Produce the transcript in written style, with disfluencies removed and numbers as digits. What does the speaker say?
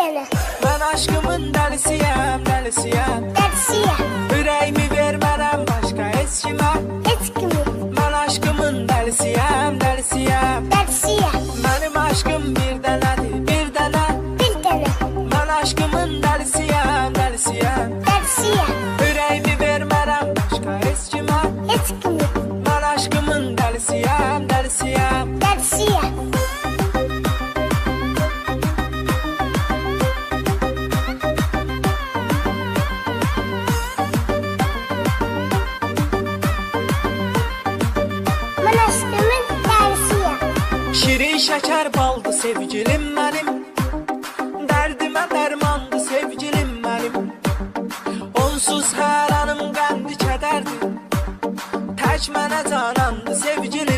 dənə. Mən aşkımın dəlisiyəm, dəlisiyəm. Dəlisiyəm. Ürəyimi vermərəm başqa heç kimə. Heç kimi. Mən aşkımın dəlisiyəm, dəlisiyəm. Dəlisiyəm. Mənim aşkım bir dənədir, bir dənə. Bir dənə. Mən aşkımın dəlisiyəm, dəlisiyəm. Dəlisiyəm. Ürəyimi vermərəm başqa heç kimə. Heç kimi. Mən aşkımın dəlisiyəm, dəlisiyəm. Dəlisiyəm. Mən aşkımın dəlisiyəm. Şirin şəkər baldı sevgilim mənim. Dərdimə dərmandı sevgilim mənim. Onsuz hər anım qəmdi kədərdir. Tək mənə canandı sevgilim